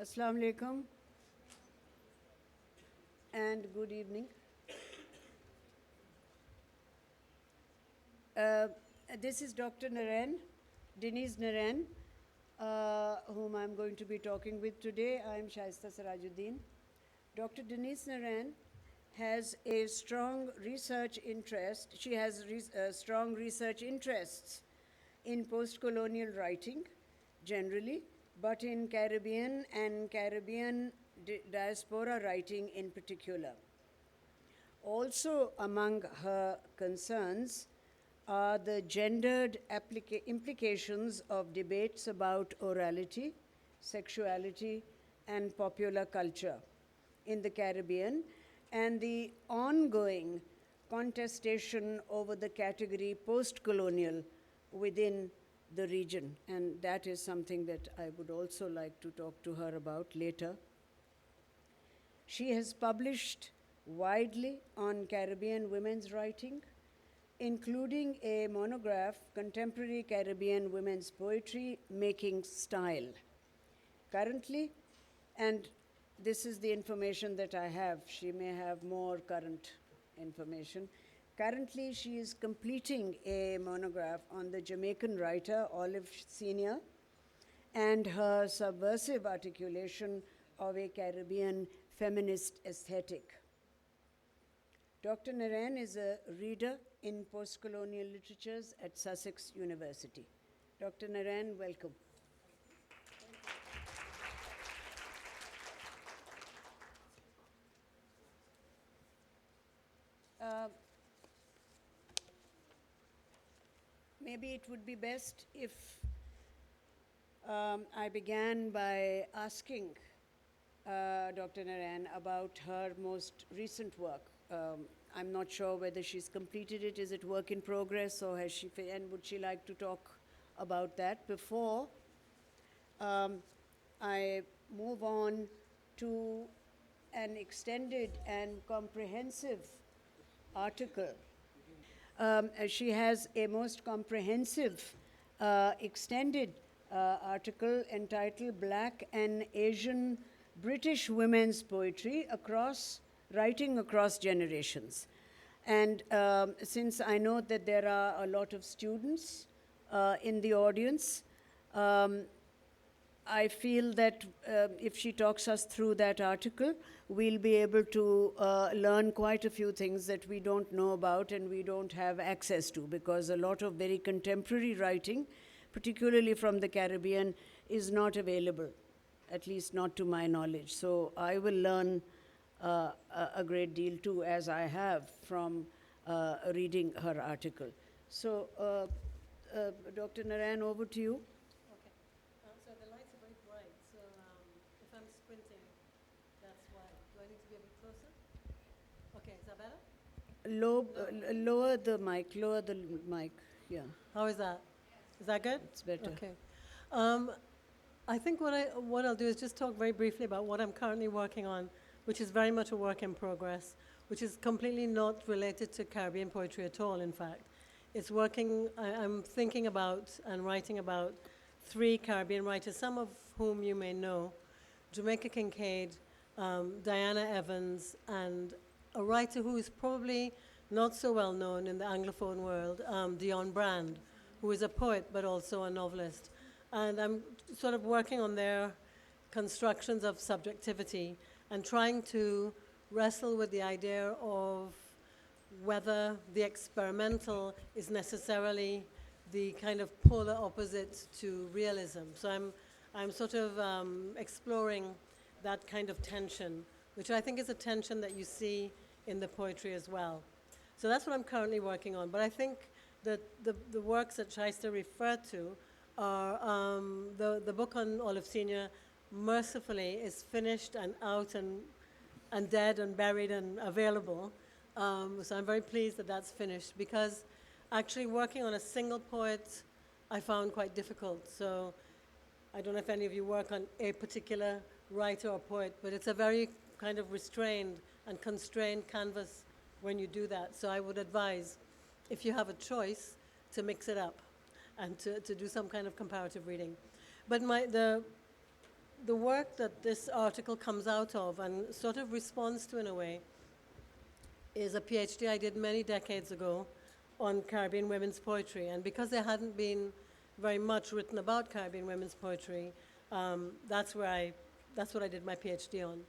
Assalamu alaikum and good evening. This is Dr. Narain, Denise Narain, whom I'm going to be talking with today. I'm Shaista Sirajuddin. Dr. Denise Narain has a strong research interest. She has strong research interests in postcolonial writing generally, but in Caribbean and Caribbean diaspora writing in particular. Also among her concerns are the gendered implications of debates about orality, sexuality, and popular culture in the Caribbean, and the ongoing contestation over the category post-colonial within the region. And that is something that I would also like to talk to her about later. She has published widely on Caribbean women's writing, including a monograph, Contemporary Caribbean Women's Poetry, Making Style. Currently, and this is the information that I have, she may have more current information. Currently, she is completing a monograph on the Jamaican writer Olive Senior and her subversive articulation of a Caribbean feminist aesthetic. Dr. Narain is a reader in postcolonial literatures at Sussex University. Dr. Narain, welcome. Maybe it would be best if I began by asking Dr. Narain about her most recent work. I'm not sure whether she's completed it. Is it work in progress, or has she? And would she like to talk about that before I move on to an extended and comprehensive article? She has a most comprehensive, extended article entitled Black and Asian British Women's Poetry Writing Across Generations. And since I know that there are a lot of students in the audience, I feel that if she talks us through that article, we'll be able to learn quite a few things that we don't know about and we don't have access to, because a lot of very contemporary writing, particularly from the Caribbean, is not available, at least not to my knowledge. So I will learn a great deal too, as I have from reading her article. So, Dr. Narain, over to you. So the lights are very bright, so if I'm squinting, that's why. Do I need to be a bit closer? Okay, is that better? Lower the mic, yeah. How is that? Is that good? It's better. Okay. I think what I'll do is just talk very briefly about what I'm currently working on, which is very much a work in progress, which is completely not related to Caribbean poetry at all, in fact. It's working, I'm thinking about and writing about 3 Caribbean writers, some of whom you may know: Jamaica Kincaid, Diana Evans, and a writer who is probably not so well known in the Anglophone world, Dion Brand, who is a poet but also a novelist. And I'm sort of working on their constructions of subjectivity and trying to wrestle with the idea of whether the experimental is necessarily the kind of polar opposite to realism. So I'm sort of exploring that kind of tension, which I think is a tension that you see in the poetry as well. So that's what I'm currently working on. But I think that the works that Shaista referred to are the book on Olive Senior, mercifully, is finished and out and dead and buried and available. So I'm very pleased that that's finished, because actually working on a single poet I found quite difficult. So I don't know if any of you work on a particular writer or poet, but it's a very kind of restrained and constrained canvas when you do that. So I would advise, if you have a choice, to mix it up and to do some kind of comparative reading. But the work that this article comes out of and sort of responds to in a way is a PhD I did many decades ago on Caribbean women's poetry. And because there hadn't been very much written about Caribbean women's poetry, that's what I did my PhD on.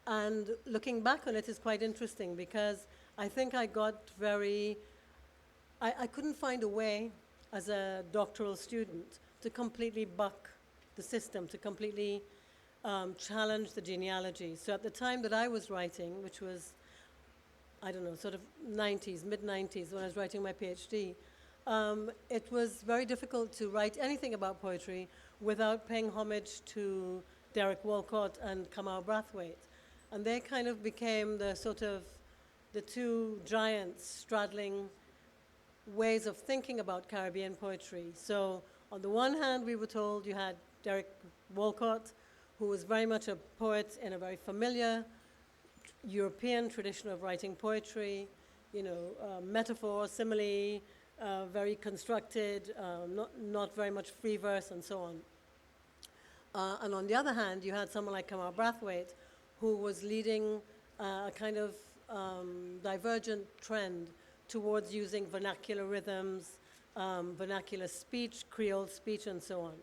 And looking back on it is quite interesting because I think I got I couldn't find a way as a doctoral student to completely buck the system, to completely challenge the genealogy. So at the time that I was writing, which was, I don't know, sort of 90s, mid-90s, when I was writing my PhD, it was very difficult to write anything about poetry without paying homage to Derek Walcott and Kamau Brathwaite. And they kind of became the sort of the two giants straddling ways of thinking about Caribbean poetry. So on the one hand, we were told you had Derek Walcott, who was very much a poet in a very familiar European tradition of writing poetry, metaphor, simile, very constructed, not very much free verse, and so on. And on the other hand, you had someone like Kamau Brathwaite, who was leading a kind of divergent trend towards using vernacular rhythms, vernacular speech, Creole speech, and so on.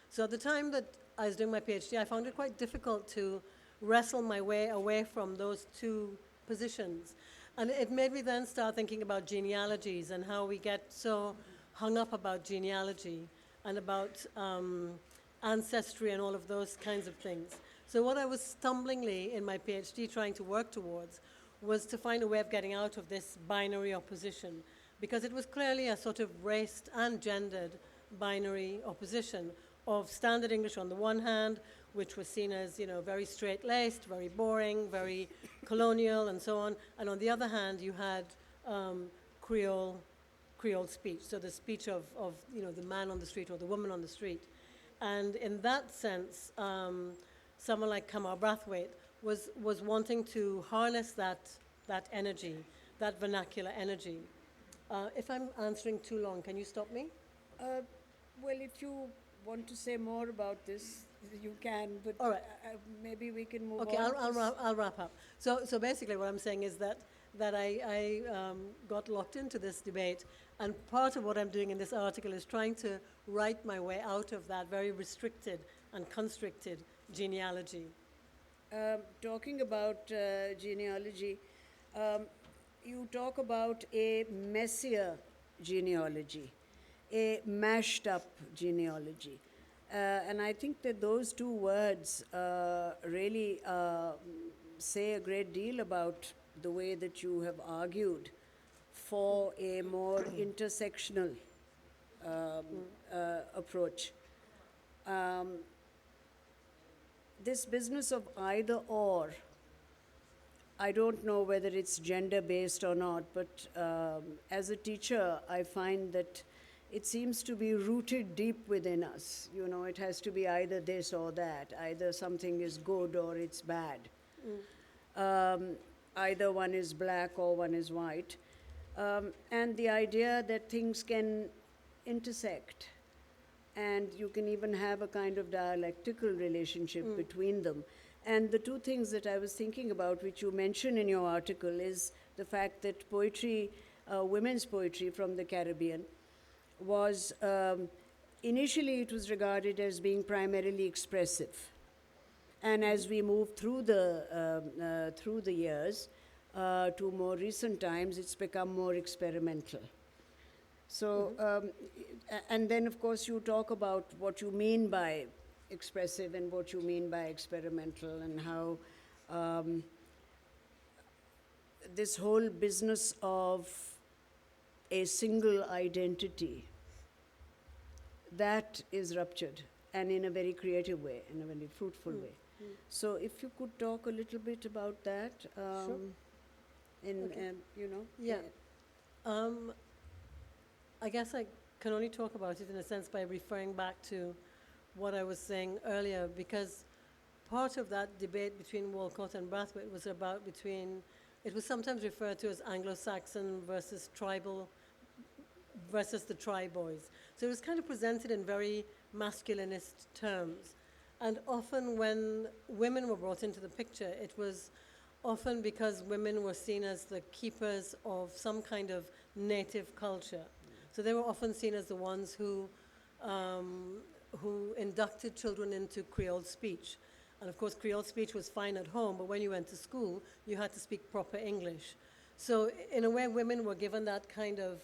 So at the time that I was doing my PhD, I found it quite difficult to wrestle my way away from those two positions. And it made me then start thinking about genealogies and how we get so hung up about genealogy and about ancestry and all of those kinds of things. So what I was stumblingly in my PhD trying to work towards was to find a way of getting out of this binary opposition, because it was clearly a sort of raced and gendered binary opposition of standard English on the one hand, which was seen as, very straight-laced, very boring, very colonial, and so on. And on the other hand, you had Creole speech, so the speech of the man on the street or the woman on the street. And in that sense, someone like Kamau Brathwaite was wanting to harness that energy, that vernacular energy. If I'm answering too long, can you stop me? Well, if you want to say more about this, you can, but all right. Maybe we can move okay, on. I'll wrap up. So basically what I'm saying is that I got locked into this debate, and part of what I'm doing in this article is trying to write my way out of that very restricted and constricted genealogy. Talking about genealogy, you talk about a messier genealogy, a mashed up genealogy. And I think that those two words really say a great deal about the way that you have argued for a more intersectional approach. This business of either or, I don't know whether it's gender-based or not, but as a teacher, I find that it seems to be rooted deep within us. It has to be either this or that. Either something is good or it's bad. Either one is black or one is white. And the idea that things can intersect, and you can even have a kind of dialectical relationship between them. And the two things that I was thinking about, which you mention in your article, is the fact that poetry, women's poetry from the Caribbean, was initially it was regarded as being primarily expressive, and as we move through the years to more recent times, it's become more experimental. So, and then of course you talk about what you mean by expressive and what you mean by experimental, and how this whole business of a single identity, that is ruptured, and in a very creative way, in a very fruitful way. So if you could talk a little bit about that, Sure. Yeah. I guess I can only talk about it in a sense by referring back to what I was saying earlier, because part of that debate between Walcott and Brathwaite was it was sometimes referred to as Anglo-Saxon versus tribal versus the tri-boys. So it was kind of presented in very masculinist terms. And often when women were brought into the picture, it was often because women were seen as the keepers of some kind of native culture. So they were often seen as the ones who inducted children into Creole speech. And of course, Creole speech was fine at home, but when you went to school, you had to speak proper English. So in a way, women were given that kind of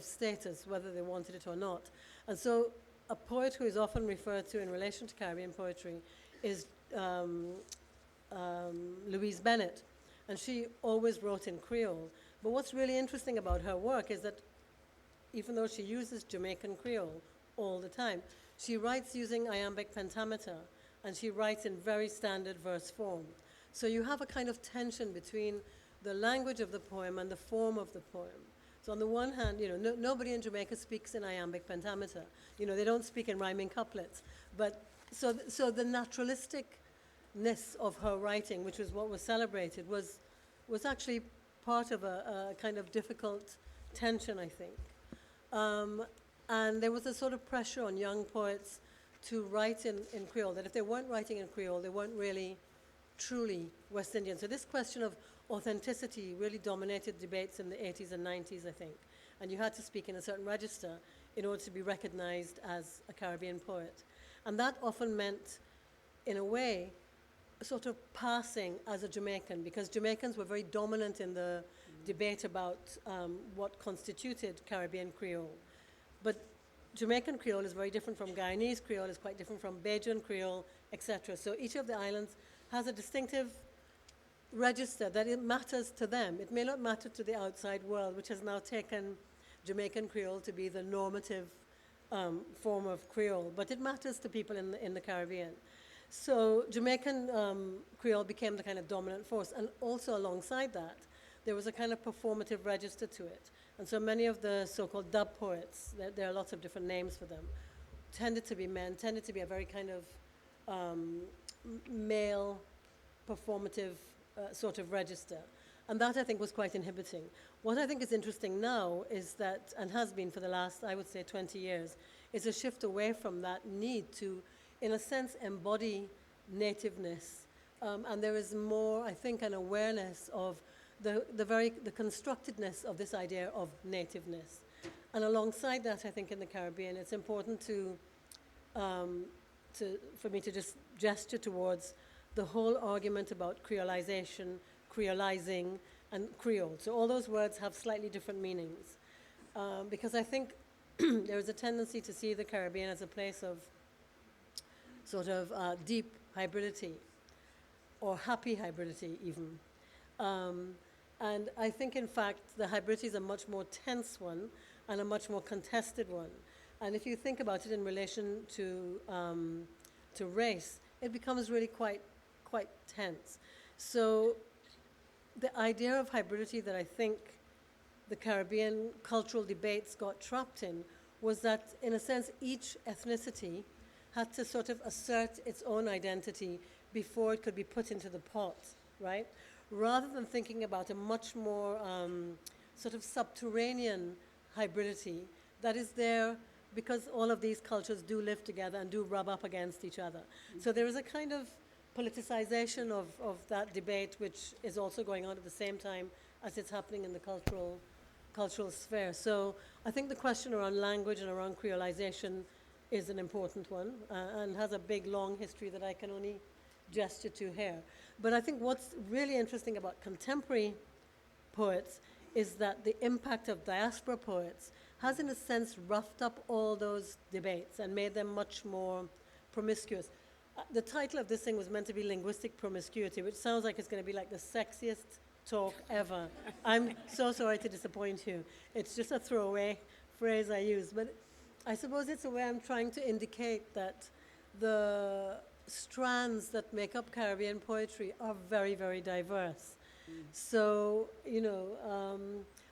status, whether they wanted it or not. And so a poet who is often referred to in relation to Caribbean poetry is Louise Bennett. And she always wrote in Creole. But what's really interesting about her work is that even though she uses Jamaican Creole all the time, she writes using iambic pentameter, and she writes in very standard verse form. So you have a kind of tension between the language of the poem and the form of the poem. So on the one hand, nobody in Jamaica speaks in iambic pentameter. They don't speak in rhyming couplets. But so the naturalisticness of her writing, which was what was celebrated, was actually part of a kind of difficult tension, I think. And there was a sort of pressure on young poets to write in Creole, that if they weren't writing in Creole, they weren't really truly West Indian. So this question of authenticity really dominated debates in the 80s and 90s, I think. And you had to speak in a certain register in order to be recognized as a Caribbean poet. And that often meant, in a way, a sort of passing as a Jamaican, because Jamaicans were very dominant in the debate about what constituted Caribbean Creole. But Jamaican Creole is very different from Guyanese Creole, is quite different from Bajan Creole, etc. So each of the islands has a distinctive register that it matters to them. It may not matter to the outside world, which has now taken Jamaican Creole to be the normative form of Creole, but it matters to people in the Caribbean. So Jamaican Creole became the kind of dominant force, and also alongside that, there was a kind of performative register to it. And so many of the so-called dub poets, there are lots of different names for them, tended to be men, tended to be a very kind of male performative sort of register. And that, I think, was quite inhibiting. What I think is interesting now is that, and has been for the last, I would say, 20 years, is a shift away from that need to, in a sense, embody nativeness. And there is more, I think, an awareness of the constructedness of this idea of nativeness. And alongside that, I think in the Caribbean, it's important for me to just gesture towards the whole argument about creolization, creolizing, and Creole. So all those words have slightly different meanings. Because I think there is a tendency to see the Caribbean as a place of sort of deep hybridity, or happy hybridity even. And I think, in fact, the hybridity is a much more tense one and a much more contested one. And if you think about it in relation to race, it becomes really quite tense. So the idea of hybridity that I think the Caribbean cultural debates got trapped in was that, in a sense, each ethnicity had to sort of assert its own identity before it could be put into the pot, right? Rather than thinking about a much more sort of subterranean hybridity that is there because all of these cultures do live together and do rub up against each other. Mm-hmm. So there is a kind of politicization of that debate, which is also going on at the same time as it's happening in the cultural sphere. So I think the question around language and around creolization is an important one and has a big, long history that I can only gesture to here. But I think what's really interesting about contemporary poets is that the impact of diaspora poets has, in a sense, roughed up all those debates and made them much more promiscuous. The title of this thing was meant to be Linguistic Promiscuity, which sounds like it's going to be like the sexiest talk ever. I'm so sorry to disappoint you. It's just a throwaway phrase I use. But I suppose it's a way I'm trying to indicate that the strands that make up Caribbean poetry are very, very diverse. So,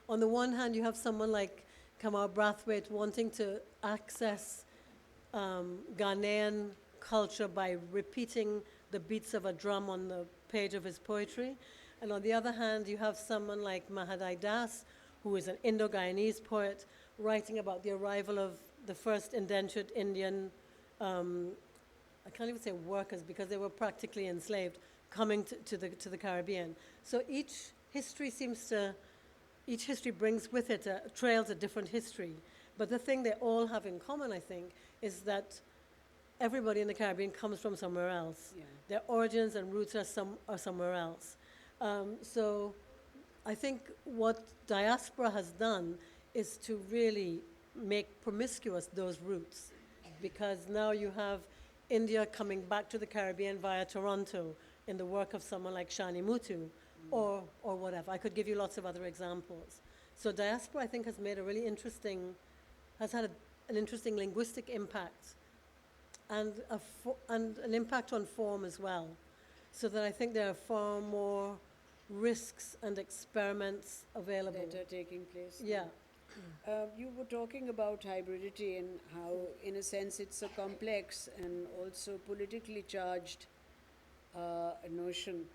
on the one hand, you have someone like Kamau Brathwaite wanting to access Ghanaian culture by repeating the beats of a drum on the page of his poetry. And on the other hand, you have someone like Mahadai Das, who is an Indo-Guyanese poet, writing about the arrival of the first indentured Indian I can't even say workers because they were practically enslaved coming to the Caribbean. So each history brings with it trails a different history. But the thing they all have in common, I think, is that everybody in the Caribbean comes from somewhere else. Yeah. Their origins and roots are somewhere else. So I think what diaspora has done is to really make promiscuous those roots, because now you have India coming back to the Caribbean via Toronto in the work of someone like Shani Mutu, or whatever. I could give you lots of other examples. So diaspora, I think, has made a really interesting, has had an interesting linguistic impact, and an impact on form as well. So that I think there are far more risks and experiments available. That are taking place. Yeah. You were talking about hybridity and how, in a sense, it's a complex and also politically charged notion.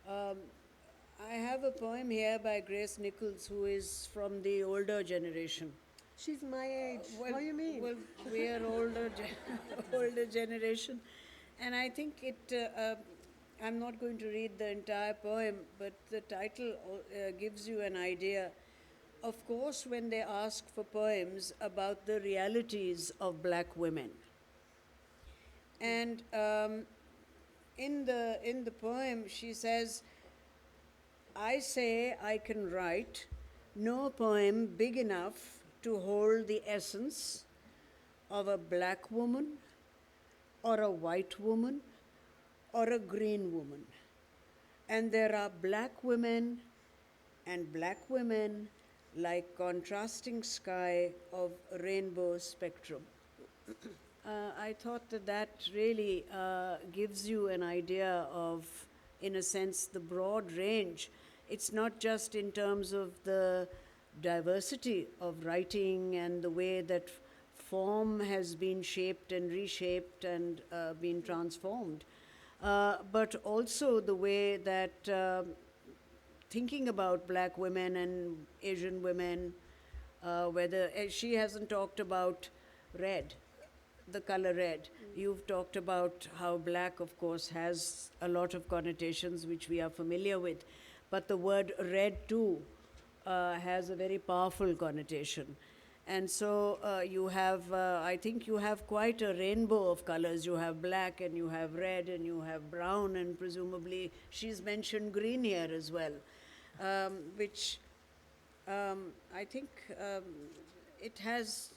I have a poem here by Grace Nichols, who is from the older generation. She's my age. Well, What do you mean? Well, we are older generation, and I think it. I'm not going to read the entire poem, but the title gives you an idea. Of course, when they ask for poems about the realities of black women, and in the poem she says, "I say I can write no poem big enough to hold the essence of a black woman, or a white woman, or a green woman. And there are black women and black women like contrasting sky of rainbow spectrum." I thought that really gives you an idea of, in a sense, the broad range. It's not just in terms of the diversity of writing and the way that form has been shaped and reshaped and been transformed, but also the way that thinking about black women and Asian women, whether she hasn't talked about red, the color red. You've talked about how black, of course, has a lot of connotations which we are familiar with, but the word red too has a very powerful connotation. And so you have, I think you have quite a rainbow of colors. You have black and you have red and you have brown, and presumably she's mentioned green here as well, which I think it has,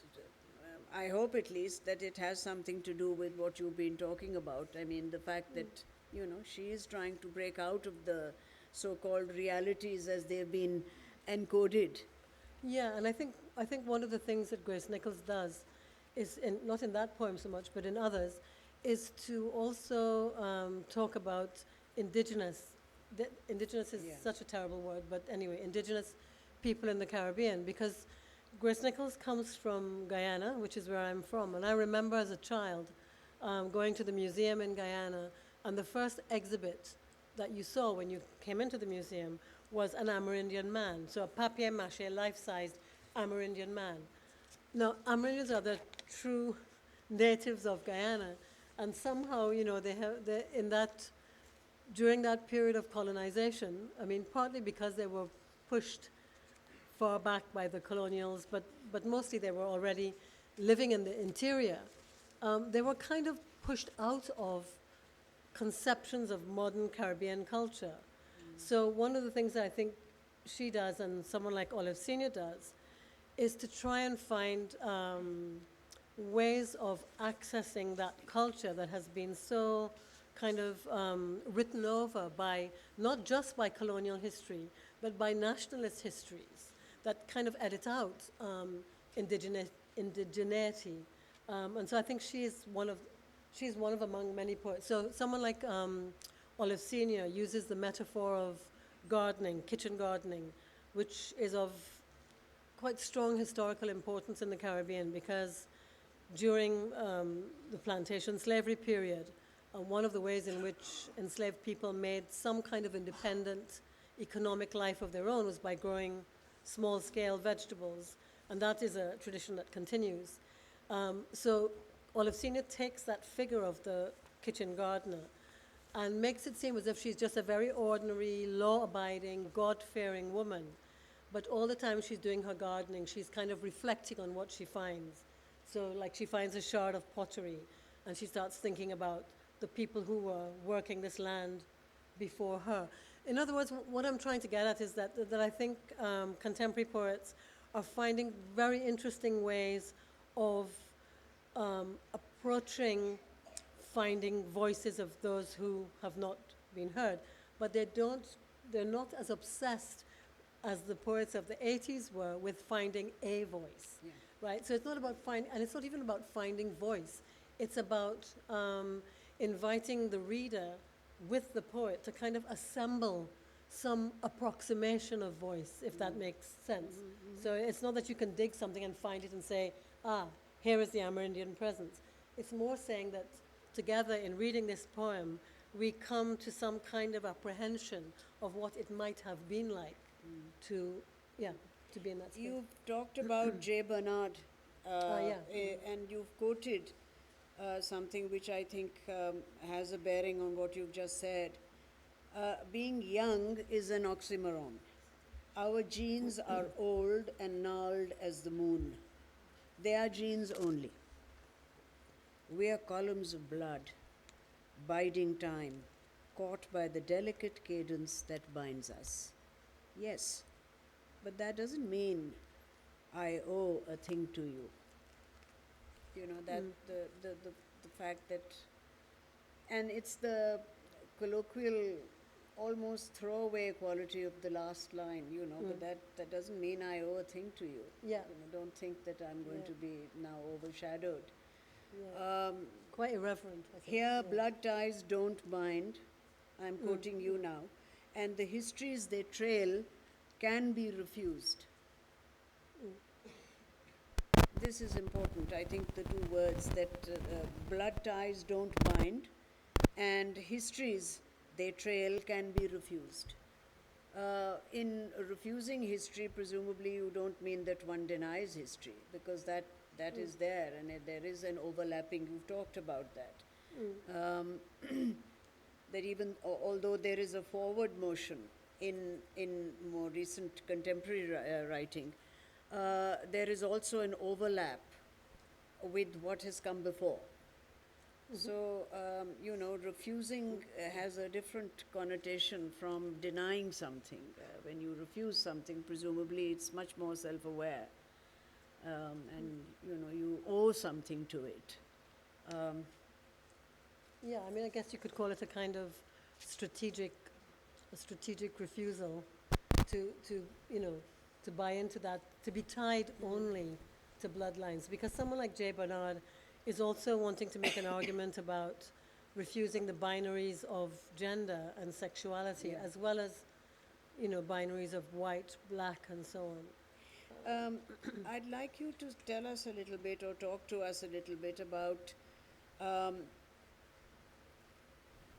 I hope at least, that it has something to do with what you've been talking about. I mean, the fact that, you know, she is trying to break out of the so-called realities as they've been encoded. Yeah, and I think one of the things that Grace Nichols does is, not in that poem so much, but in others, is to also talk about indigenous. Indigenous is such a terrible word, but anyway, indigenous people in the Caribbean, because Grace Nichols comes from Guyana, which is where I'm from, and I remember as a child going to the museum in Guyana, and the first exhibit that you saw when you came into the museum was an Amerindian man, so a papier-mâché, life-sized Amerindian man. Now, Amerindians are the true natives of Guyana, and somehow, you know, during that period of colonization, I mean, partly because they were pushed far back by the colonials, but mostly they were already living in the interior, they were kind of pushed out of conceptions of modern Caribbean culture. So one of the things that I think she does, and someone like Olive Senior does, is to try and find ways of accessing that culture that has been so kind of written over by, not just by colonial history, but by nationalist histories that kind of edit out indigeneity. And so I think she's one of among many poets. So someone like Olive Senior uses the metaphor of gardening, kitchen gardening, which is of quite strong historical importance in the Caribbean, because during the plantation slavery period, one of the ways in which enslaved people made some kind of independent economic life of their own was by growing small-scale vegetables, and that is a tradition that continues. So Olive Senior takes that figure of the kitchen gardener, and makes it seem as if she's just a very ordinary, law-abiding, God-fearing woman. But all the time she's doing her gardening, she's kind of reflecting on what she finds. So, like, she finds a shard of pottery, and she starts thinking about the people who were working this land before her. In other words, what I'm trying to get at is that I think contemporary poets are finding very interesting ways of approaching finding voices of those who have not been heard, but they're not as obsessed as the poets of the 80s were with finding a voice, right? So it's not about and it's not even about finding voice. It's about inviting the reader with the poet to kind of assemble some approximation of voice, if that makes sense. So it's not that you can dig something and find it and say, here is the Amerindian presence. It's more saying that together in reading this poem, we come to some kind of apprehension of what it might have been like to be in that space. You've talked about J. Bernard, and you've quoted something which I think has a bearing on what you've just said. Being young is an oxymoron. Our genes are old and gnarled as the moon. They are genes only. We are columns of blood, biding time, caught by the delicate cadence that binds us. Yes, but that doesn't mean I owe a thing to you. You know, that the fact that, and it's the colloquial, almost throwaway quality of the last line, you know, but that doesn't mean I owe a thing to you. Yeah. You know, don't think that I'm going to be now overshadowed. Yeah. Quite irreverent, I think. Here, blood ties don't bind. I'm quoting you now. And the histories they trail can be refused. This is important. I think the two words that blood ties don't bind and histories they trail can be refused. In refusing history, presumably you don't mean that one denies history, because that is there, and there is an overlapping. You've talked about that. That even although there is a forward motion in more recent contemporary writing, there is also an overlap with what has come before. So, you know, refusing has a different connotation from denying something. When you refuse something, presumably it's much more self-aware. And, you know, you owe something to it. Yeah, I mean, I guess you could call it a kind of strategic refusal to you know, to buy into that, to be tied only to bloodlines. Because someone like J. Bernard is also wanting to make an argument about refusing the binaries of gender and sexuality, as well as, you know, binaries of white, black, and so on. I'd like you to tell us a little bit, or talk to us a little bit about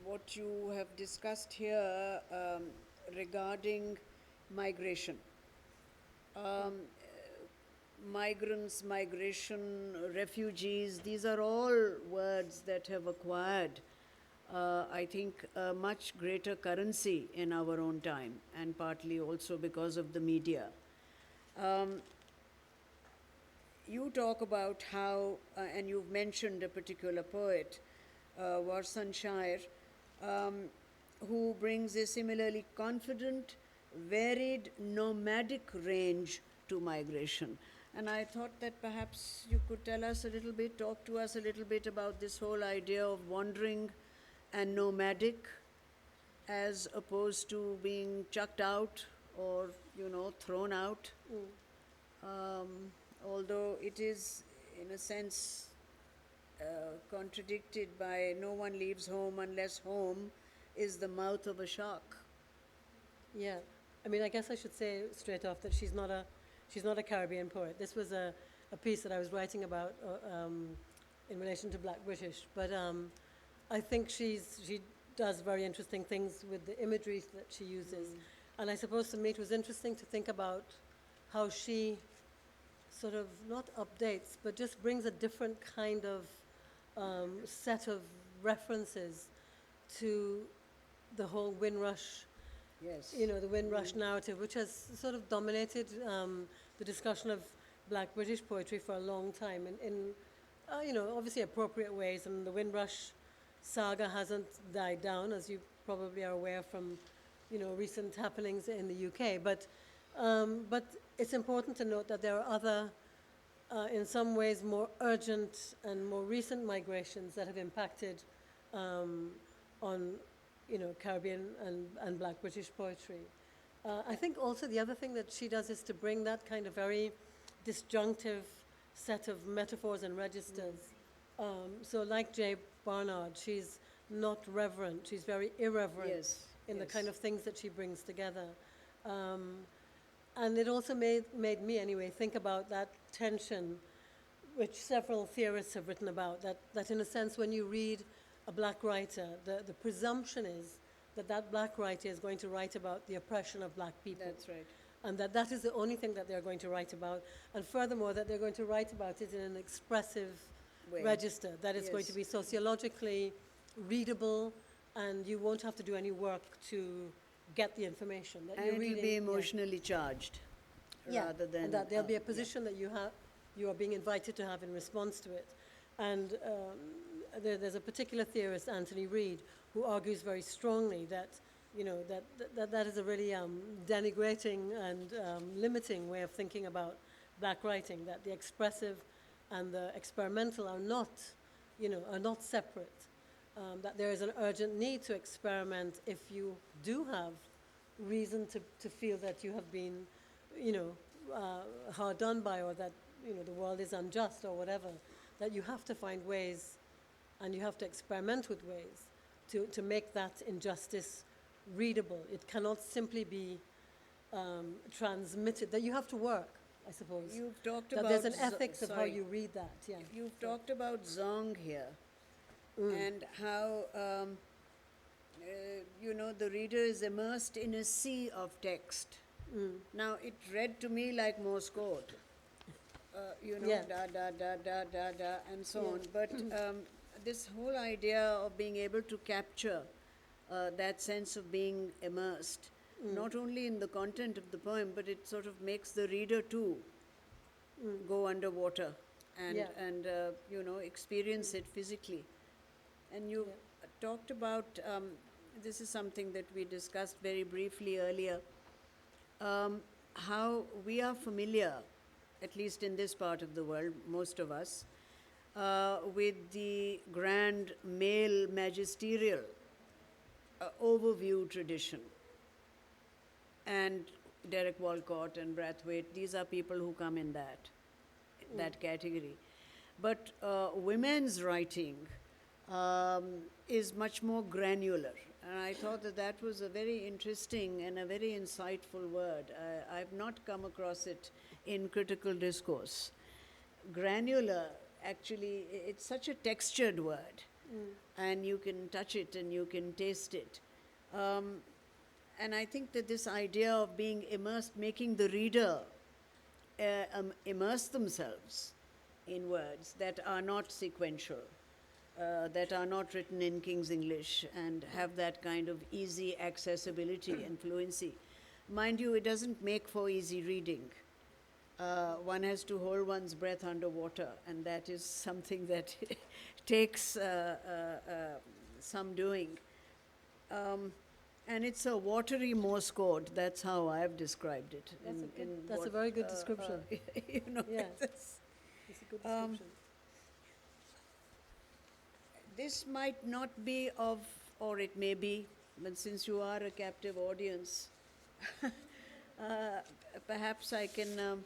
what you have discussed here regarding migration. Migrants, migration, refugees, these are all words that have acquired, I think, a much greater currency in our own time, and partly also because of the media. You talk about how, and you've mentioned a particular poet, Warsan Shair, who brings a similarly confident, varied, nomadic range to migration. And I thought that perhaps you could tell us a little bit, talk to us a little bit about this whole idea of wandering and nomadic, as opposed to being chucked out or, you know, thrown out. Although it is, in a sense, contradicted by no one leaves home unless home is the mouth of a shark. Yeah, I mean, I guess I should say straight off that she's not a Caribbean poet. This was a piece that I was writing about in relation to Black British, but I think she does very interesting things with the imagery that she uses. And I suppose to me it was interesting to think about how she sort of not updates, but just brings a different kind of set of references to the whole Windrush, Yes. the Windrush narrative, which has sort of dominated the discussion of Black British poetry for a long time in obviously appropriate ways. And the Windrush saga hasn't died down, as you probably are aware from, recent happenings in the UK. But it's important to note that there are other, in some ways, more urgent and more recent migrations that have impacted on Caribbean and Black British poetry. I think also the other thing that she does is to bring that kind of very disjunctive set of metaphors and registers. So like J. Barnard, she's not reverent, she's very irreverent in the kind of things that she brings together. And it also made me, anyway, think about that tension, which several theorists have written about, that in a sense when you read a black writer, the presumption is that black writer is going to write about the oppression of black people. That's right. And that is the only thing that they're going to write about. And furthermore, that they're going to write about it in an expressive register, that it's going to be sociologically readable, and you won't have to do any work to get the information. That And you're it will reading, be emotionally charged rather than... and that there'll be a position that you are being invited to have in response to it. And there's a particular theorist, Anthony Reid, who argues very strongly that that is a really denigrating and limiting way of thinking about black writing, that the expressive and the experimental are not separate, that there is an urgent need to experiment if you do have reason to feel that you have been, hard done by, or that, the world is unjust or whatever, that you have to find ways and you have to experiment with ways to make that injustice readable. It cannot simply be transmitted, that you have to work, I suppose. You've talked that about... there's an ethics of how you read that, yeah. You've talked about Zong here, and how, the reader is immersed in a sea of text. Now, it read to me like Morse code, da, da, da, da, da, da, and so on. But this whole idea of being able to capture that sense of being immersed, not only in the content of the poem, but it sort of makes the reader too go underwater and experience it physically. And you talked about, this is something that we discussed very briefly earlier, how we are familiar, at least in this part of the world, most of us, with the grand male magisterial overview tradition. And Derek Walcott and Brathwaite, these are people who come in that category. But women's writing is much more granular. And I thought that was a very interesting and a very insightful word. I've not come across it in critical discourse. Granular, actually, it's such a textured word. And you can touch it and you can taste it. And I think that this idea of being immersed, making the reader immerse themselves in words that are not sequential, that are not written in King's English and have that kind of easy accessibility and fluency. Mind you, it doesn't make for easy reading. One has to hold one's breath underwater, and that is something that takes some doing. And it's a watery Morse code. That's how I've described it. That's a very good description. It's a good description. This might not be of, or it may be, but since you are a captive audience, perhaps I can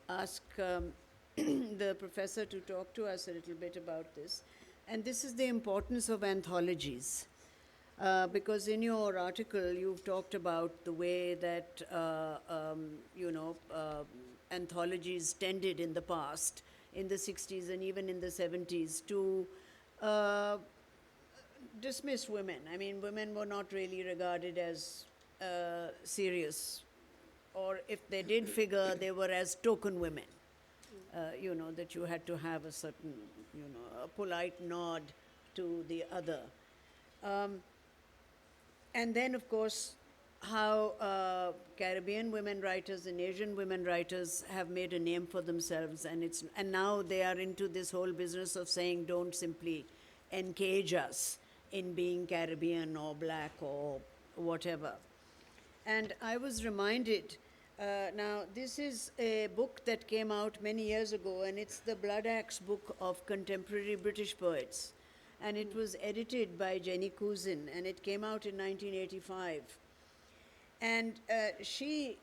ask the professor to talk to us a little bit about this. And this is the importance of anthologies. Because in your article, you've talked about the way that, anthologies tended in the past, in the 60s and even in the 70s, to dismiss women. I mean, women were not really regarded as serious, or if they did figure, they were as token women. That you had to have a certain, a polite nod to the other. And then, of course, how Caribbean women writers and Asian women writers have made a name for themselves, and now they are into this whole business of saying, don't simply engage us in being Caribbean or black or whatever. And I was reminded, now this is a book that came out many years ago, and it's the Blood Axe book of contemporary British poets. And it was edited by Jenny Cousin, and it came out in 1985. And she,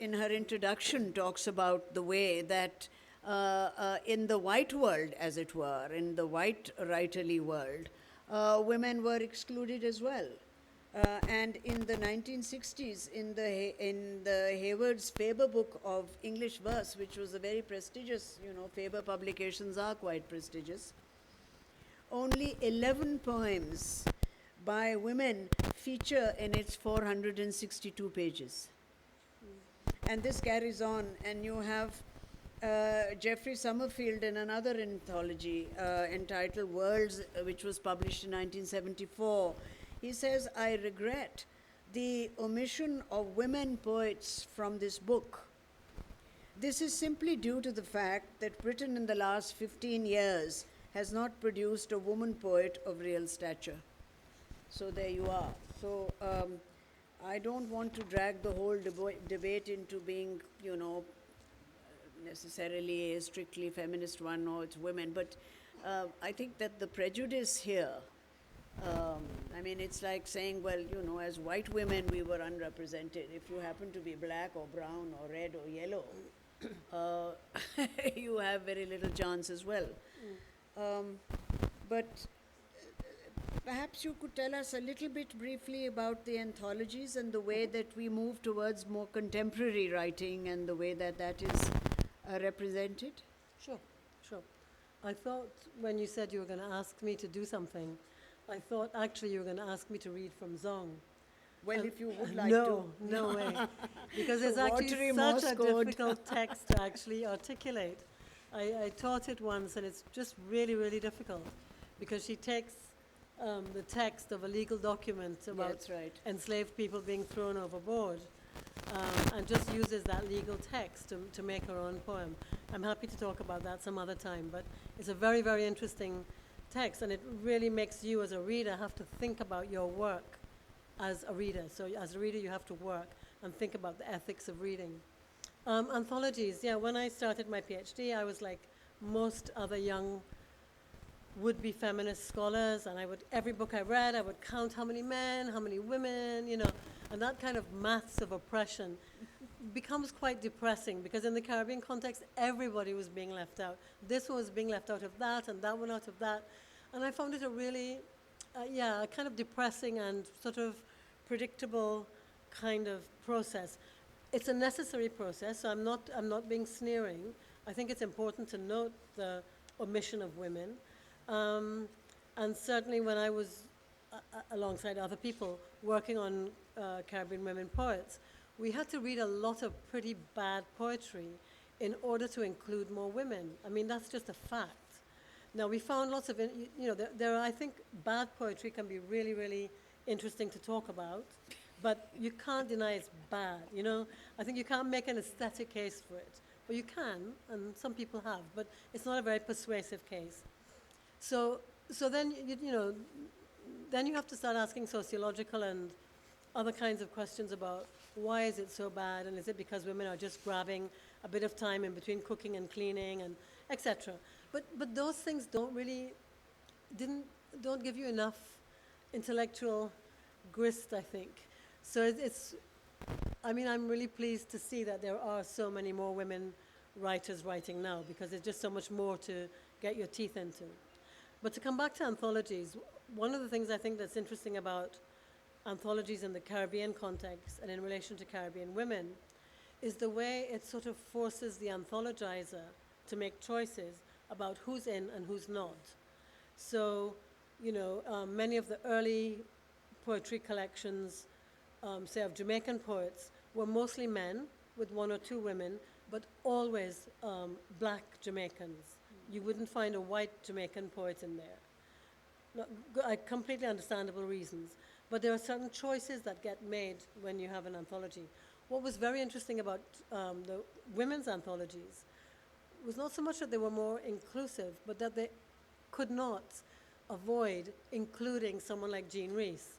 in her introduction, talks about the way that in the white world, as it were, in the white writerly world, women were excluded as well. And in the 1960s, in the Hayward's Faber book of English verse, which was a very prestigious, Faber publications are quite prestigious, only 11 poems by women feature in its 462 pages. And this carries on, and you have Geoffrey Summerfield in another anthology entitled Worlds, which was published in 1974. He says, I regret the omission of women poets from this book. This is simply due to the fact that Britain in the last 15 years has not produced a woman poet of real stature. So there you are. So I don't want to drag the whole debate into being, necessarily a strictly feminist one or it's women, but I think that the prejudice here, it's like saying, well, as white women we were unrepresented. If you happen to be black or brown or red or yellow, you have very little chance as well. But perhaps you could tell us a little bit briefly about the anthologies and the way that we move towards more contemporary writing and the way that that is represented. Sure. I thought when you said you were going to ask me to do something, I thought actually you were going to ask me to read from Zong. Well, if you would like to. No way. Because it's actually such a difficult text to actually articulate. I taught it once, and it's just really, really difficult because she takes the text of a legal document about enslaved people being thrown overboard and just uses that legal text to make her own poem. I'm happy to talk about that some other time, but it's a very, very interesting text, and it really makes you as a reader have to think about your work as a reader. So as a reader, you have to work and think about the ethics of reading. Anthologies, when I started my PhD, I was like most other young would-be feminist scholars, and every book I read, I would count how many men, how many women, and that kind of maths of oppression becomes quite depressing because in the Caribbean context, everybody was being left out. This one was being left out of that, and that one out of that. And I found it a really, kind of depressing and sort of predictable kind of process. It's a necessary process, so I'm not being sneering. I think it's important to note the omission of women. And certainly when I was alongside other people working on Caribbean women poets, we had to read a lot of pretty bad poetry in order to include more women. That's just a fact. Now, we found lots of, there are, I think, bad poetry can be really, really interesting to talk about, but you can't deny it's bad, I think you can't make an aesthetic case for it. But you can, and some people have, but it's not a very persuasive case. So then, then you have to start asking sociological and other kinds of questions about why is it so bad, and is it because women are just grabbing a bit of time in between cooking and cleaning, and etc. But those things don't give you enough intellectual grist, I think. So I'm really pleased to see that there are so many more women writers writing now, because there's just so much more to get your teeth into. But to come back to anthologies, one of the things I think that's interesting about anthologies in the Caribbean context and in relation to Caribbean women is the way it sort of forces the anthologizer to make choices about who's in and who's not. So, many of the early poetry collections, say of Jamaican poets, were mostly men with one or two women, but always black Jamaicans. You wouldn't find a white Jamaican poet in there. completely understandable reasons. But there are certain choices that get made when you have an anthology. What was very interesting about the women's anthologies was not so much that they were more inclusive, but that they could not avoid including someone like Jean Rhys,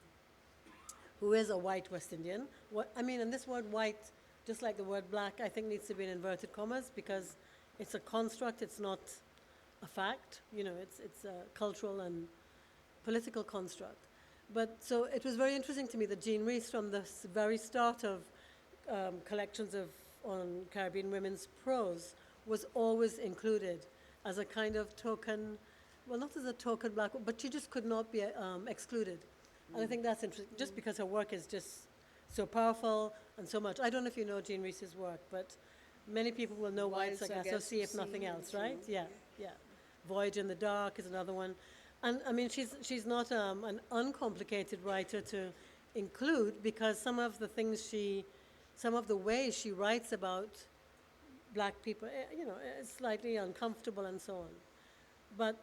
who is a white West Indian. And this word white, just like the word black, I think needs to be in inverted commas because it's a construct, it's not a fact. It's a cultural and political construct. But so it was very interesting to me that Jean Rhys, from the very start of collections on Caribbean women's prose, was always included as a kind of token, well, not as a token black, but she just could not be excluded. And I think that's interesting, just because her work is just so powerful and so much. I don't know if you know Jean Rhys's work, but many people will know White's, I guess, or See If Nothing Else, right? Yeah. Voyage in the Dark is another one. And I mean, she's not an uncomplicated writer to include, because some of the ways she writes about black people, is slightly uncomfortable and so on. But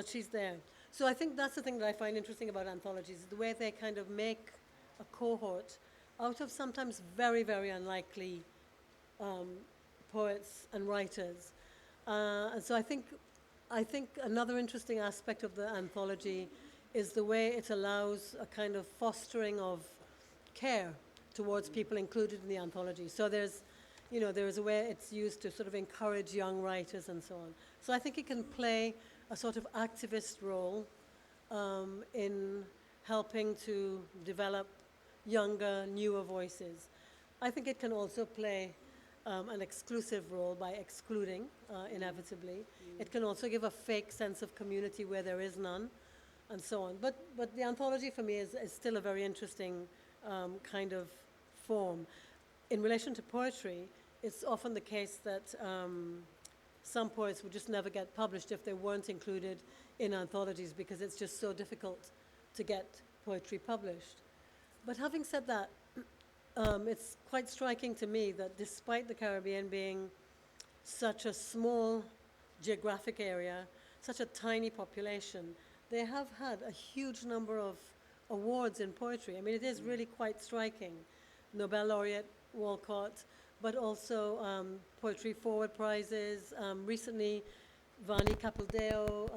she's there. So I think that's the thing that I find interesting about anthologies, the way they kind of make a cohort out of sometimes very, very unlikely poets and writers. And so I think another interesting aspect of the anthology is the way it allows a kind of fostering of care towards people included in the anthology. So there's a way it's used to sort of encourage young writers and so on. So I think it can play a sort of activist role in helping to develop younger, newer voices. I think it can also play an exclusive role by excluding, inevitably. It can also give a fake sense of community where there is none, and so on. But the anthology for me is still a very interesting kind of form. In relation to poetry, it's often the case that some poets would just never get published if they weren't included in anthologies, because it's just so difficult to get poetry published. But having said that, it's quite striking to me that despite the Caribbean being such a small geographic area, such a tiny population, they have had a huge number of awards in poetry. I mean, it is really quite striking. Nobel laureate Walcott, but also Poetry Forward prizes. Recently, Vani Capildeo,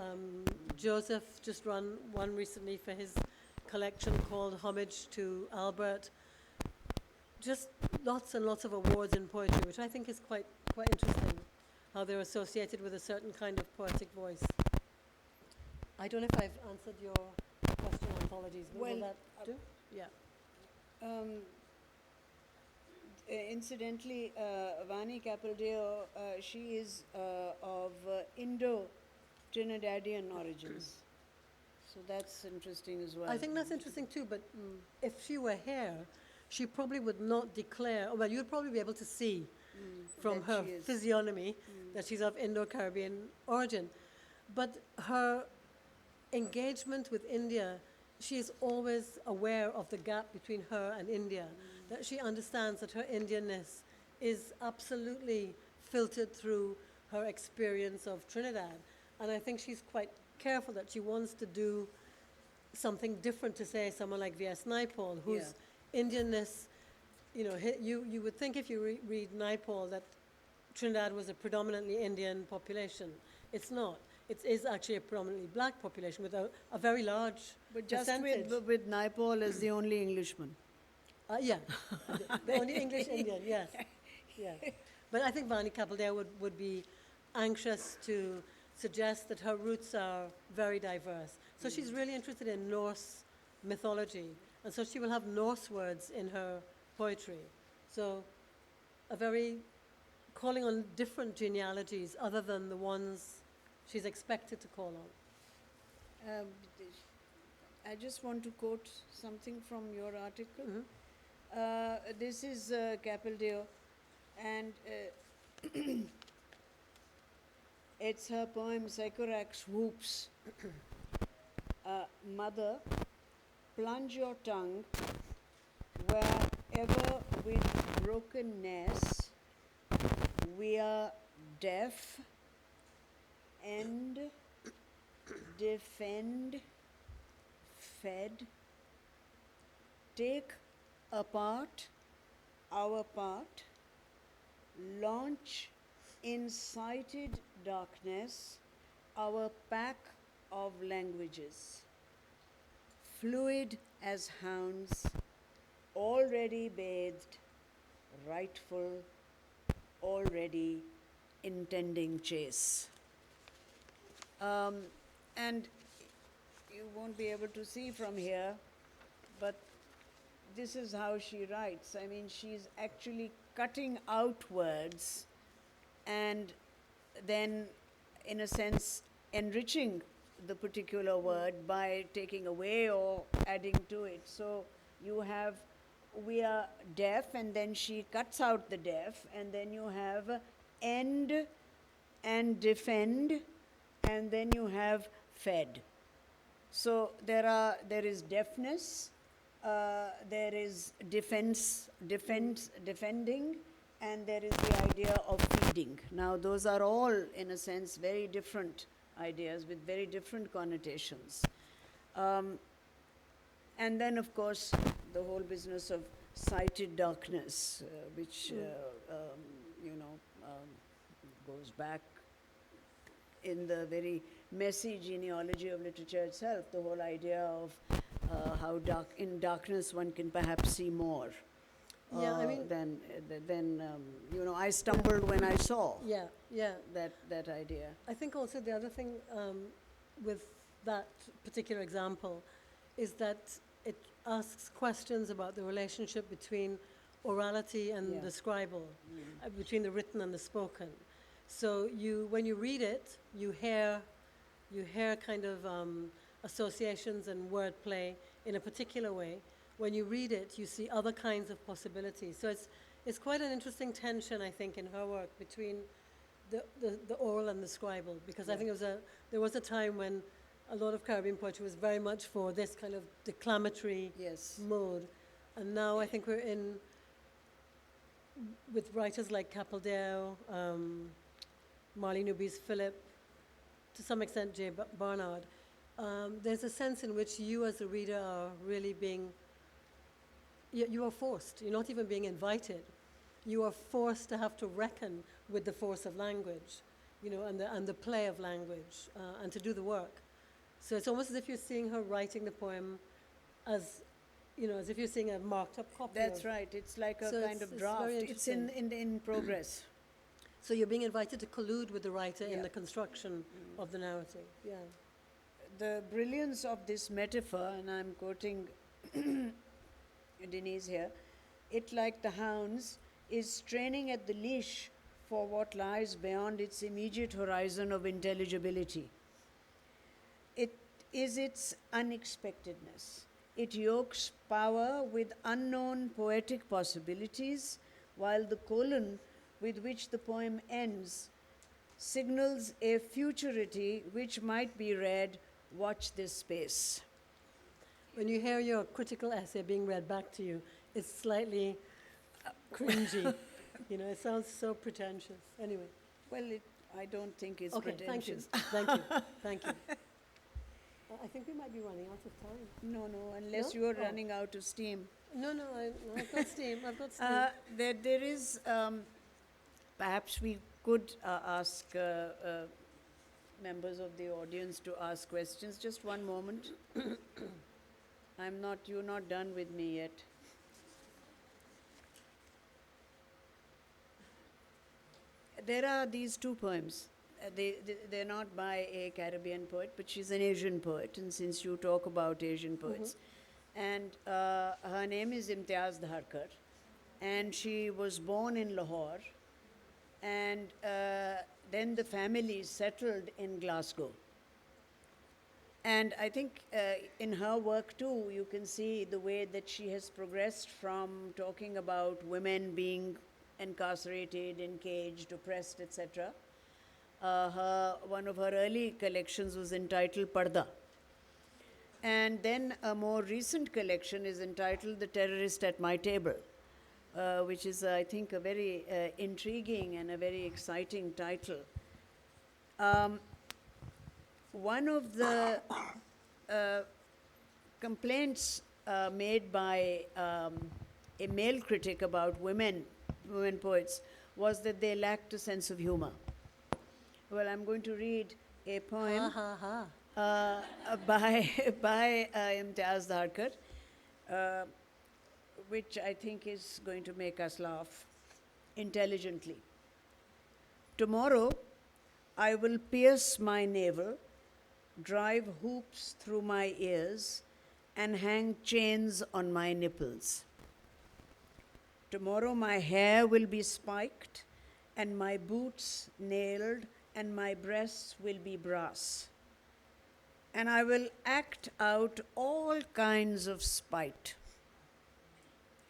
Joseph just won one recently for his collection called Homage to Albert. Just lots and lots of awards in poetry, which I think is quite interesting, how they're associated with a certain kind of poetic voice. I don't know if I've answered your question on anthologies, but will that do? Yeah. Incidentally, Vani Capildeo, she is of Indo-Trinidadian origins. So that's interesting as well. I think that's interesting too, but if she were here, she probably would not declare, well, you'd probably be able to see from her physiognomy that she's of Indo-Caribbean origin. But her engagement with India, she is always aware of the gap between her and India, that she understands that her Indianness is absolutely filtered through her experience of Trinidad. And I think she's quite careful that she wants to do something different to, say, someone like V.S. Naipaul, whose Indianness, you would think if you read Naipaul that Trinidad was a predominantly Indian population. It's not. It is actually a predominantly black population with a very large percentage. But just with Naipaul as the only Englishman. Yeah, the only English Indian, yes. Yeah. But I think Vani Capildeo would be anxious to suggest that her roots are very diverse. So she's really interested in Norse mythology. And so she will have Norse words in her poetry. So calling on different genealogies other than the ones she's expected to call on. I just want to quote something from your article. This is Capildeo, and it's her poem Sycorax Whoops. Mother, plunge your tongue wherever with brokenness we are deaf, and defend fed, take apart our part, launch in sighted darkness our pack of languages, fluid as hounds, already bathed, rightful, already intending chase. And you won't be able to see from here, but this is how she writes. I mean, she's actually cutting out words and then, in a sense, enriching the particular word by taking away or adding to it. So you have, we are deaf, and then she cuts out the deaf, and then you have end and defend, and then you have fed. So there is deafness, there is defending, and there is the idea of feeding. Now, those are all, in a sense, very different ideas with very different connotations. And then, of course, the whole business of sighted darkness, which, goes back in the very messy genealogy of literature itself, the whole idea of how in darkness one can perhaps see more. Yeah, I mean, I stumbled when I saw. Yeah, yeah. That idea. I think also the other thing with that particular example is that it asks questions about the relationship between orality and the scribal, between the written and the spoken. So when you read it, you hear kind of associations and wordplay in a particular way. When you read it, you see other kinds of possibilities. So it's quite an interesting tension, I think, in her work between the oral and the scribal, because I think there was a time when a lot of Caribbean poetry was very much for this kind of declamatory mode. And now I think we're in, with writers like Capildeo, Marley Newby's Philip, to some extent J. Barnard, there's a sense in which you as a reader are really being, you are forced, you're not even being invited. You are forced to have to reckon with the force of language, and the play of language, and to do the work. So it's almost as if you're seeing her writing the poem as if you're seeing a marked up copy. That's right. It's like a kind of draft. It's in progress. So you're being invited to collude with the writer in the construction of the narrative. Yeah. The brilliance of this metaphor, and I'm quoting Denise here, it, like the hounds, is straining at the leash for what lies beyond its immediate horizon of intelligibility. It is its unexpectedness. It yokes power with unknown poetic possibilities, while the colon with which the poem ends signals a futurity which might be read, watch this space. When you hear your critical essay being read back to you, it's slightly cringy. It sounds so pretentious. Anyway. Well, I don't think it's okay, pretentious. Thank you. Thank you. I think we might be running out of time. No, unless you're running out of steam. No, I've got steam. There is, perhaps we could ask members of the audience to ask questions. Just one moment. You're not done with me yet. There are these two poems. They're not by a Caribbean poet, but she's an Asian poet, and since you talk about Asian poets. And her name is Imtiaz Dharkar, and she was born in Lahore, and then the family settled in Glasgow. And I think in her work too, you can see the way that she has progressed from talking about women being incarcerated, encaged, oppressed, etc. One of her early collections was entitled Parda. And then a more recent collection is entitled The Terrorist at My Table, which is, I think, a very intriguing and a very exciting title. One of the complaints made by a male critic about women poets was that they lacked a sense of humor. Well, I'm going to read a poem Ha ha ha. by Imtiaz Dharkar, which I think is going to make us laugh intelligently. Tomorrow, I will pierce my navel, drive hoops through my ears, and hang chains on my nipples. Tomorrow, my hair will be spiked, and my boots nailed, and my breasts will be brass. And I will act out all kinds of spite.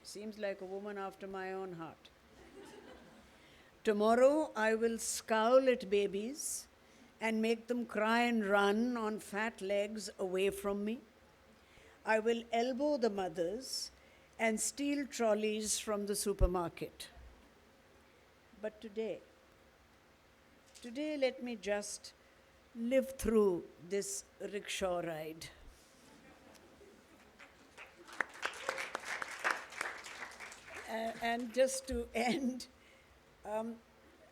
Seems like a woman after my own heart. Tomorrow, I will scowl at babies and make them cry and run on fat legs away from me. I will elbow the mothers and steal trolleys from the supermarket. But today, let me just live through this rickshaw ride. And just to end,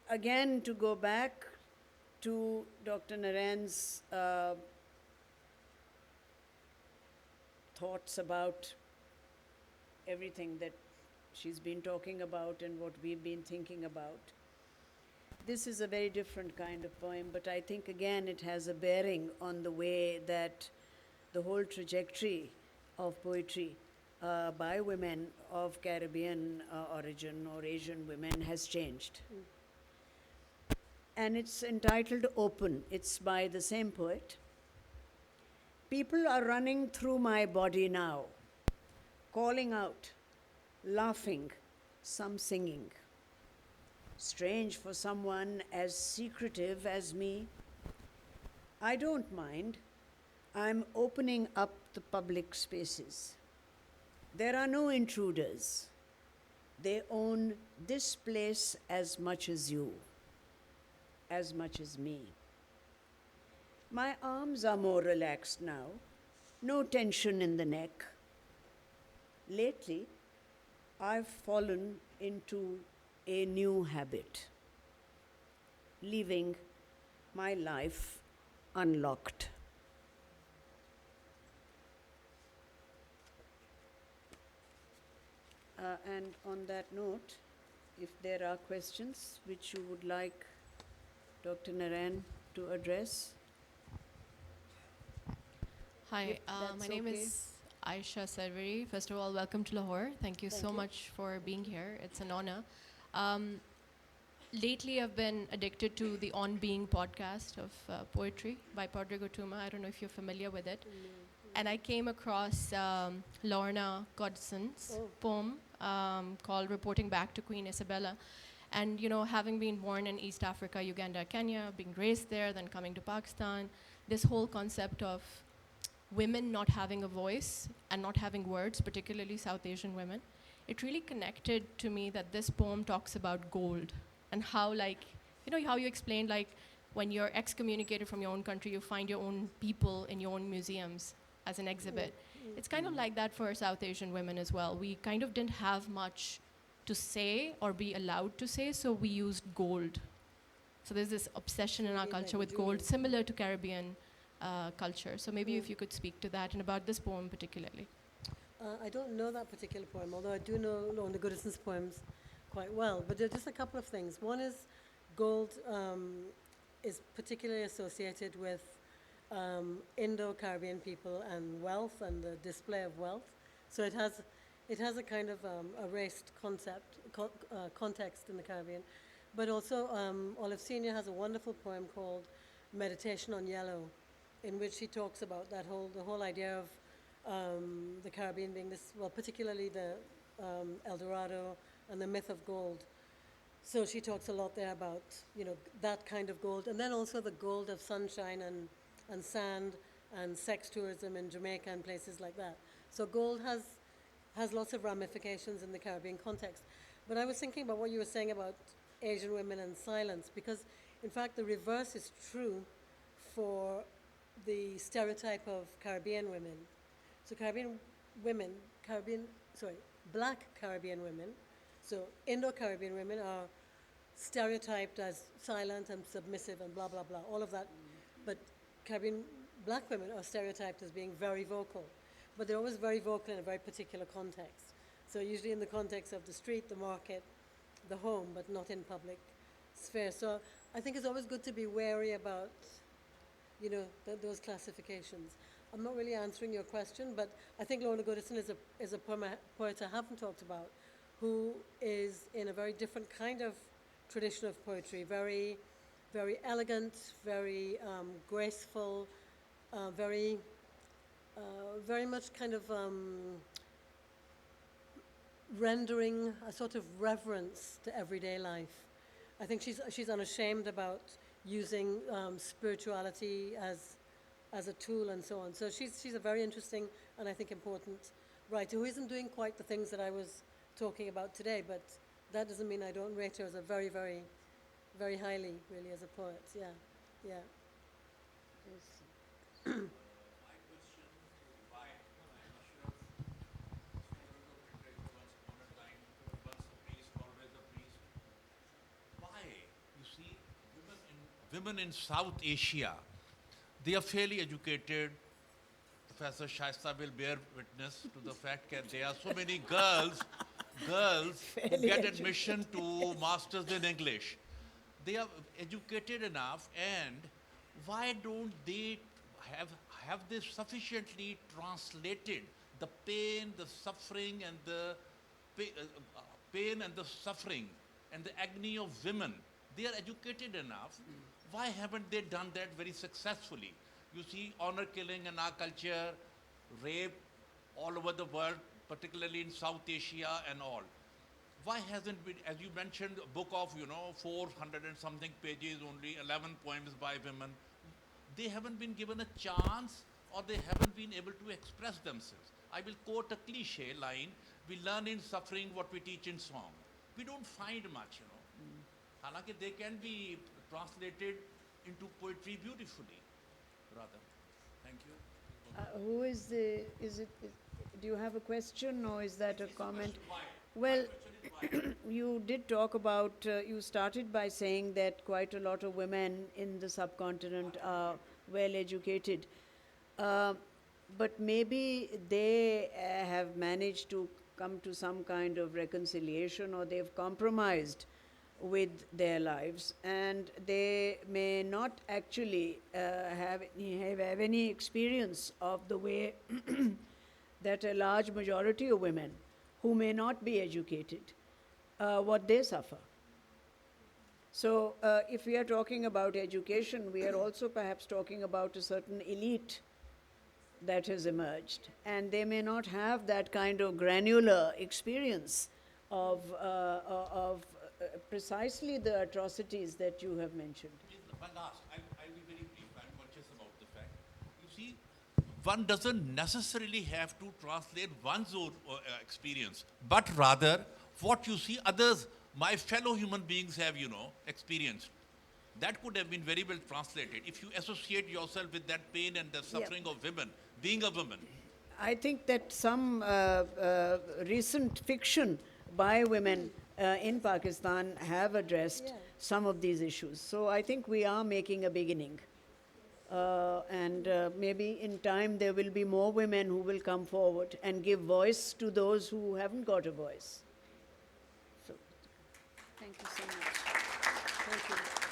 again to go back to Dr. Narain's thoughts about everything that she's been talking about and what we've been thinking about. This is a very different kind of poem, but I think again it has a bearing on the way that the whole trajectory of poetry by women of Caribbean origin or Asian women has changed. And it's entitled Open. It's by the same poet. People are running through my body now, calling out, laughing, some singing. Strange for someone as secretive as me. I don't mind. I'm opening up the public spaces. There are no intruders. They own this place as much as you, as much as me. My arms are more relaxed now, no tension in the neck. Lately, I've fallen into a new habit, leaving my life unlocked. And on that note, if there are questions which you would like Dr. Narain to address. Hi, If that's my name okay. is Shaista Sirajuddin. First of all, welcome to Lahore. Thank you so much for being here. It's an honor. Lately, I've been addicted to the On Being podcast of poetry by Padraig Tuma. I don't know if you're familiar with it. And I came across Lorna Godson's poem called Reporting Back to Queen Isabella. And, you know, having been born in East Africa, Uganda, Kenya, being raised there, then coming to Pakistan, this whole concept of women not having a voice and not having words, particularly South Asian women, it really connected to me that this poem talks about gold and how, like, you know, how you explained, like, when you're excommunicated from your own country, you find your own people in your own museums as an exhibit. It's kind of like that for South Asian women as well. We kind of didn't have much to say or be allowed to say, so we used gold. So there's this obsession in our culture with gold, similar to Caribbean culture. So maybe if you could speak to that and about this poem particularly. I don't know that particular poem, although I do know Lorna Goodison's poems quite well. But there are just a couple of things. One is gold is particularly associated with Indo-Caribbean people and wealth and the display of wealth. So it has a kind of a raced context in the Caribbean. But also Olive Senior has a wonderful poem called Meditation on Yellow, in which he talks about the whole idea of the Caribbean being this, well, particularly the El Dorado and the myth of gold. So she talks a lot there about, you know, that kind of gold, and then also the gold of sunshine and sand and sex tourism in Jamaica and places like that. So gold has lots of ramifications in the Caribbean context. But I was thinking about what you were saying about Asian women and silence, because in fact the reverse is true for the stereotype of Caribbean women. So Black Caribbean women, so Indo-Caribbean women are stereotyped as silent and submissive and blah, blah, blah, all of that. But Caribbean Black women are stereotyped as being very vocal. But they're always very vocal in a very particular context. So usually in the context of the street, the market, the home, but not in public sphere. So I think it's always good to be wary about, those classifications. I'm not really answering your question, but I think Lorna Goodison is a poet I haven't talked about, who is in a very different kind of tradition of poetry, very, very elegant, very graceful, very much kind of rendering a sort of reverence to everyday life. I think she's unashamed about using spirituality as a tool and so on. So she's a very interesting and I think important writer who isn't doing quite the things that I was talking about today, but that doesn't mean I don't rate her as a very, very, very highly, really, as a poet. Yeah, yeah. My question is why? I'm sure once upon a time, once a priest, always a priest. Why? You see, women in South Asia, they are fairly educated. Professor Shaista will bear witness to the fact that there are so many girls who get admission to masters in English. They are educated enough, and why don't they have they sufficiently translated the pain, the suffering, and the pain and the suffering and the agony of women? They are educated enough. Why haven't they done that very successfully? You see honor killing in our culture, rape all over the world, particularly in South Asia and all. Why hasn't been, as you mentioned, a book of, 400 and something pages, only 11 poems by women. They haven't been given a chance, or they haven't been able to express themselves. I will quote a cliche line: we learn in suffering what we teach in song. We don't find much, Halanki, they can be translated into poetry beautifully, rather. Thank you. Do you have a question or is that a comment? Why? Well, My question is why? you did talk about, you started by saying that quite a lot of women in the subcontinent are well educated. But maybe they have managed to come to some kind of reconciliation, or they've compromised with their lives, and they may not actually have any experience of the way that a large majority of women who may not be educated, what they suffer. So if we are talking about education, we are also perhaps talking about a certain elite that has emerged, and they may not have that kind of granular experience of precisely the atrocities that you have mentioned. One last, I'll be very brief. I'm conscious about the fact. You see, one doesn't necessarily have to translate one's own experience, but rather what you see others, my fellow human beings have, experienced. That could have been very well translated if you associate yourself with that pain and the suffering of women, being a woman. I think that some recent fiction by women in Pakistan have addressed some of these issues. So I think we are making a beginning. And maybe in time there will be more women who will come forward and give voice to those who haven't got a voice. So, thank you so much. Thank you.